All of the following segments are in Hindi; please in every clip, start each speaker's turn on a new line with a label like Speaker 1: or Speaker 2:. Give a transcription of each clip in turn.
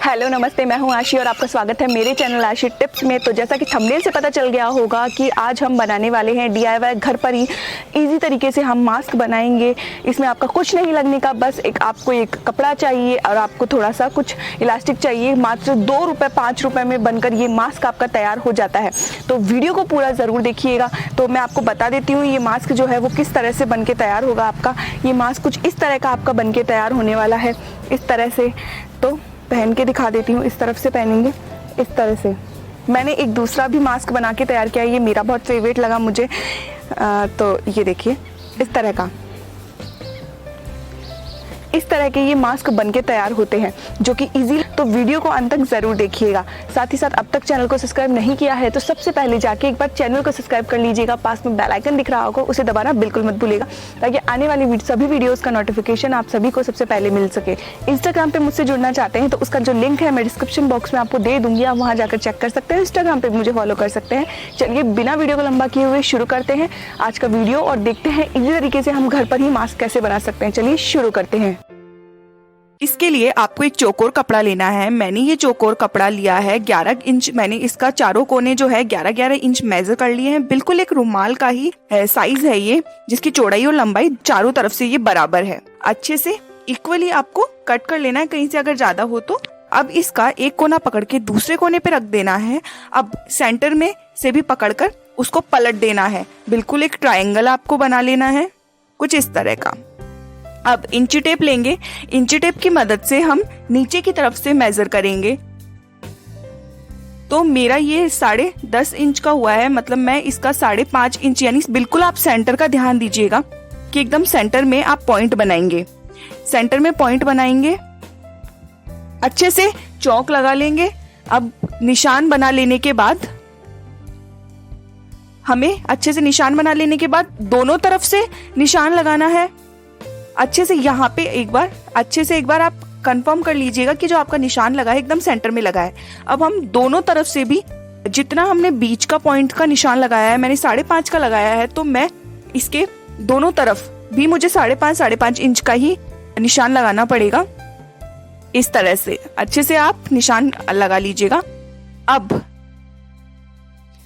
Speaker 1: हेलो नमस्ते, मैं हूं आशी और आपका स्वागत है मेरे चैनल आशी टिप्स में। तो जैसा कि थंबनेल से पता चल गया होगा कि आज हम बनाने वाले हैं DIY घर पर ही इजी तरीके से हम मास्क बनाएंगे। इसमें आपका कुछ नहीं लगने का, बस आपको एक कपड़ा चाहिए और आपको थोड़ा सा कुछ इलास्टिक चाहिए। मात्र 2 रुपये 5 रुपये में बनकर ये मास्क आपका तैयार हो जाता है। तो वीडियो को पूरा ज़रूर देखिएगा। तो मैं आपको बता देती हूँ ये मास्क जो है वो किस तरह से बन के तैयार होगा। आपका ये मास्क कुछ इस तरह का आपका बन के तैयार होने वाला है, इस तरह से। तो पहन के दिखा देती हूँ, इस तरफ से पहनेंगे इस तरह से। मैंने एक दूसरा भी मास्क बना के तैयार किया है, ये मेरा बहुत फेवरेट लगा मुझे। तो ये देखिए इस तरह का, इस तरह के ये मास्क बनके तैयार होते हैं जो कि इजी। तो वीडियो को अंत तक ज़रूर देखिएगा। साथ ही साथ अब तक चैनल को सब्सक्राइब नहीं किया है तो सबसे पहले जाके एक बार चैनल को सब्सक्राइब कर लीजिएगा। पास में बेल आइकन दिख रहा होगा, उसे दबाना बिल्कुल मत भूलिएगा ताकि आने वाली सभी वीडियोज़ का नोटिफिकेशन आप सभी को सबसे पहले मिल सके। इंस्टाग्राम पर मुझसे जुड़ना चाहते हैं तो उसका जो लिंक है मैं डिस्क्रिप्शन बॉक्स में आपको दे दूँगी, आप वहाँ जाकर चेक कर सकते हैं। इंस्टाग्राम पर मुझे फॉलो कर सकते हैं। चलिए बिना वीडियो को लंबा किए हुए शुरू करते हैं आज का वीडियो और देखते हैं इजी तरीके से हम घर पर ही मास्क कैसे बना सकते हैं। चलिए शुरू करते हैं।
Speaker 2: इसके लिए आपको एक चौकोर कपड़ा लेना है। मैंने ये चौकोर कपड़ा लिया है 11 इंच। मैंने इसका चारों कोने जो है 11-11 इंच मेजर कर लिए हैं। बिल्कुल एक रुमाल का ही साइज है ये, जिसकी चौड़ाई और लंबाई चारों तरफ से ये बराबर है। अच्छे से इक्वली आपको कट कर लेना है, कहीं से अगर ज्यादा हो तो। अब इसका एक कोना पकड़ के दूसरे कोने पे रख देना है। अब सेंटर में से भी पकड़कर उसको पलट देना है। बिल्कुल एक ट्रायंगल आपको बना लेना है कुछ इस तरह का। अब इंची टेप लेंगे। इंची टेप की मदद से हम नीचे की तरफ से मेजर करेंगे। तो मेरा ये 10.5 इंच का हुआ है, मतलब मैं इसका 5.5 इंच, यानी बिल्कुल आप सेंटर का ध्यान दीजिएगा कि एकदम सेंटर में आप पॉइंट बनाएंगे। सेंटर में पॉइंट बनाएंगे, अच्छे से चौक लगा लेंगे। अब निशान बना लेने के बाद हमें अच्छे से निशान बना लेने के बाद दोनों तरफ से निशान लगाना है। अच्छे से यहाँ पे एक बार आप कंफर्म कर लीजिएगा कि जो आपका निशान लगा है एकदम सेंटर में लगा है। अब हम दोनों तरफ से भी जितना हमने बीच का पॉइंट का निशान लगाया है, मैंने 5.5 का लगाया है, तो मैं इसके दोनों तरफ भी मुझे 5.5 इंच का ही निशान लगाना पड़ेगा। इस तरह से अच्छे से आप निशान लगा लीजिएगा। अब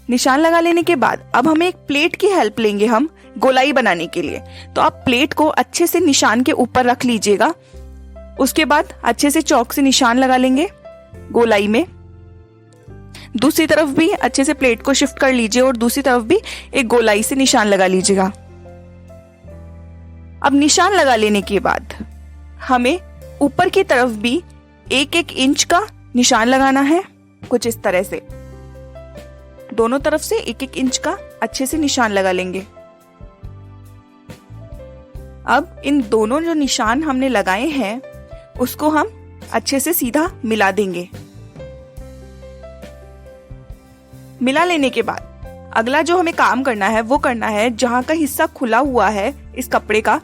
Speaker 2: निशान लगा लेने के बाद अब हमें एक प्लेट की हेल्प लेंगे हम गोलाई बनाने के लिए। तो आप प्लेट को अच्छे से निशान के ऊपर रख लीजिएगा। उसके बाद अच्छे से चौक से निशान लगा लेंगे गोलाई में। दूसरी तरफ भी अच्छे से प्लेट को शिफ्ट कर लीजिए और दूसरी तरफ भी एक गोलाई से निशान लगा लीजिएगा। अब निशान लगा लेने के बाद हमें ऊपर की तरफ भी 1-1 इंच का निशान लगाना है कुछ इस तरह से। दोनों तरफ से 1-1 इंच का अच्छे से निशान लगा लेंगे। अब इन दोनों जो निशान हमने लगाए हैं उसको हम अच्छे से सीधा मिला देंगे। मिला लेने के बाद अगला जो हमें काम करना है वो करना है, जहां का हिस्सा खुला हुआ है इस कपड़े का,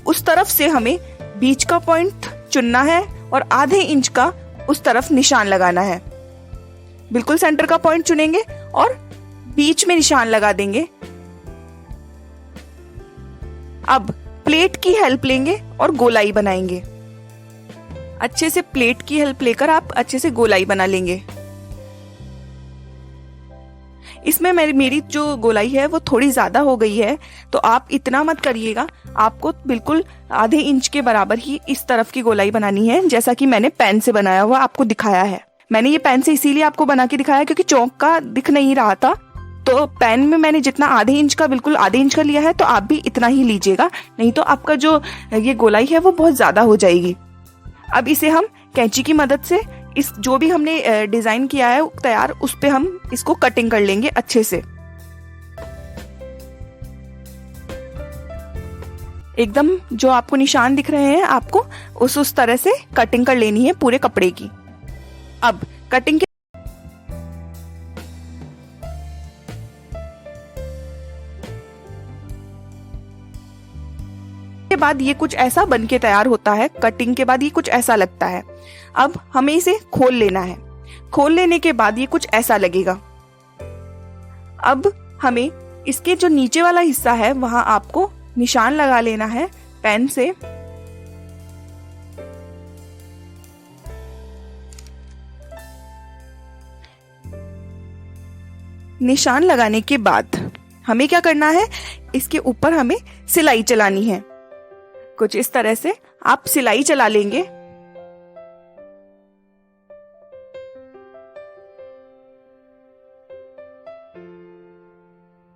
Speaker 2: उस तरफ से हमें बीच का पॉइंट चुनना है और आधे इंच का उस तरफ निशान लगाना है। बिल्कुल सेंटर का पॉइंट चुनेंगे और बीच में निशान लगा देंगे। अब प्लेट की हेल्प लेंगे और गोलाई बनाएंगे। अच्छे से प्लेट की हेल्प लेकर आप अच्छे से गोलाई बना लेंगे। इसमें मेरी जो गोलाई है वो थोड़ी ज्यादा हो गई है, तो आप इतना मत करिएगा। आपको बिल्कुल आधे इंच के बराबर ही इस तरफ की गोलाई बनानी है, जैसा कि मैंने पेन से बनाया हुआ आपको दिखाया है। मैंने ये पेन से इसीलिए आपको बना के दिखाया क्योंकि चौक का दिख नहीं रहा था। तो पेन में मैंने जितना आधे इंच का, बिल्कुल आधे इंच का लिया है, तो आप भी इतना ही लीजिएगा, नहीं तो आपका जो ये गोलाई है वो बहुत ज्यादा हो जाएगी। अब इसे हम कैंची की मदद से इस जो भी हमने डिजाइन किया है तैयार, उस पे हम इसको कटिंग कर लेंगे अच्छे से। एकदम जो आपको निशान दिख रहे हैं आपको उस तरह से कटिंग कर लेनी है पूरे कपड़े की। अब कटिंग के बाद ये कुछ ऐसा बन के तैयार होता है। कटिंग के बाद ये कुछ ऐसा लगता है। अब हमें इसे खोल लेना है। खोल लेने के बाद ये कुछ ऐसा लगेगा। अब हमें इसके जो नीचे वाला हिस्सा है वहां आपको निशान लगा लेना है पेन से। निशान लगाने के बाद हमें क्या करना है, इसके ऊपर हमें सिलाई चलानी है। कुछ इस तरह से आप सिलाई चला लेंगे।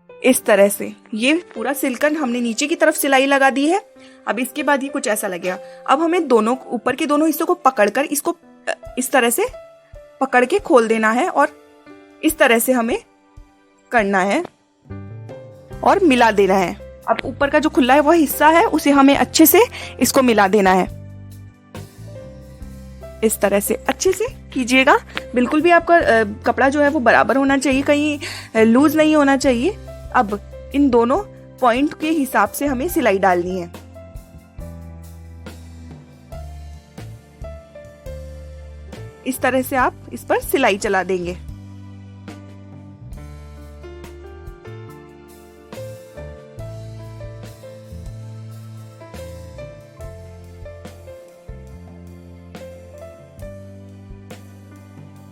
Speaker 2: इस तरह से ये पूरा सिल्कन हमने नीचे की तरफ सिलाई लगा दी है। अब इसके बाद ये कुछ ऐसा लगेगा। अब हमें दोनों ऊपर के दोनों हिस्सों को पकड़कर इसको इस तरह से पकड़ के खोल देना है और इस तरह से हमें करना है और मिला देना है। अब ऊपर का जो खुला है वह हिस्सा है उसे हमें अच्छे से इसको मिला देना है। इस तरह से अच्छे से कीजिएगा। बिल्कुल भी आपका कपड़ा जो है वो बराबर होना चाहिए, कहीं लूज नहीं होना चाहिए। अब इन दोनों पॉइंट के हिसाब से हमें सिलाई डालनी है। इस तरह से आप इस पर सिलाई चला देंगे।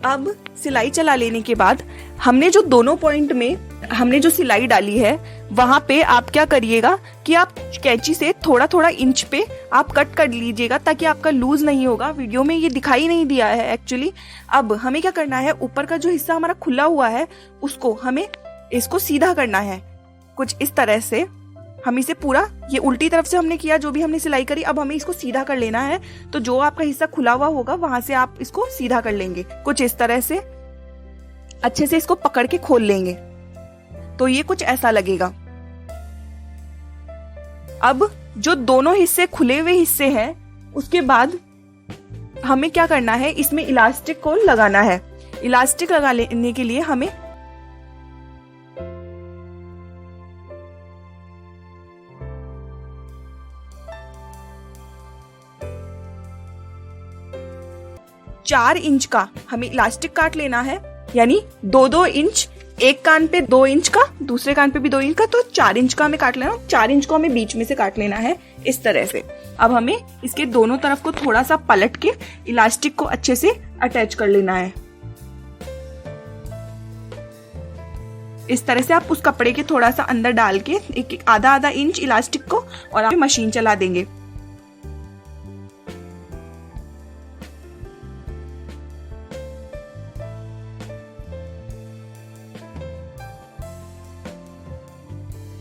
Speaker 2: अब सिलाई चला लेने के बाद हमने जो दोनों पॉइंट में हमने जो सिलाई डाली है वहां पे आप क्या करिएगा कि आप कैंची से थोड़ा थोड़ा इंच पे आप कट कर लीजिएगा ताकि आपका लूज नहीं होगा। वीडियो में ये दिखाई नहीं दिया है एक्चुअली। अब हमें क्या करना है, ऊपर का जो हिस्सा हमारा खुला हुआ है उसको हमें इसको सीधा करना है। कुछ इस तरह से हम इसे पूरा, ये उल्टी तरफ से हमने किया जो भी हमने सिलाई करी, अब हमें इसको सीधा कर लेना है। तो जो आपका हिस्सा खुला हुआ होगा वहां से आप इसको सीधा कर लेंगे। कुछ इस तरह से अच्छे से इसको पकड़ के खोल लेंगे तो ये कुछ ऐसा लगेगा। अब जो दोनों हिस्से खुले हुए हिस्से हैं उसके बाद हमें क्या करना है, इसमें इलास्टिक को लगाना है। इलास्टिक लगा लेने के लिए हमें चार इंच का हमें इलास्टिक काट लेना है, यानी 2-2 इंच, एक कान पे 2 इंच का, दूसरे कान पे भी 2 इंच का, तो 4 इंच का हमें काट लेना। 4 इंच को हमें बीच में से काट लेना है इस तरह से। अब हमें इसके दोनों तरफ को थोड़ा सा पलट के इलास्टिक को अच्छे से अटैच कर लेना है। इस तरह से आप उस कपड़े के थोड़ा सा अंदर डाल के एक आधा इंच इलास्टिक को और आप मशीन चला देंगे।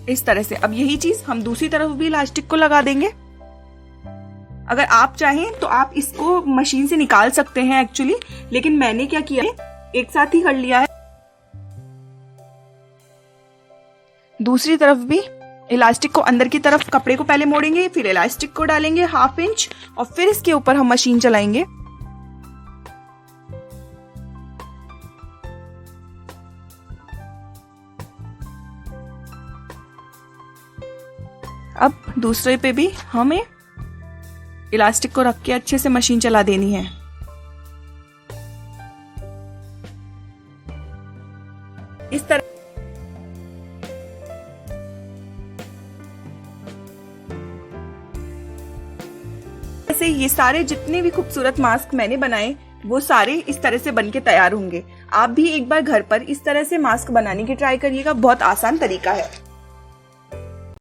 Speaker 2: इस तरह से अब यही चीज हम दूसरी तरफ भी इलास्टिक को लगा देंगे। अगर आप चाहें तो आप इसको मशीन से निकाल सकते हैं एक्चुअली, लेकिन मैंने क्या किया है, एक साथ ही कर लिया है। दूसरी तरफ भी इलास्टिक को अंदर की तरफ कपड़े को पहले मोड़ेंगे, फिर इलास्टिक को डालेंगे 1/2 इंच और फिर इसके ऊपर हम मशीन चलाएंगे। अब दूसरे पे भी हमें इलास्टिक को रख के अच्छे से मशीन चला देनी है। इस तरह से ये सारे जितने भी खूबसूरत मास्क मैंने बनाए वो सारे इस तरह से बनके तैयार होंगे। आप भी एक बार घर पर इस तरह से मास्क बनाने की ट्राई करिएगा, बहुत आसान तरीका है।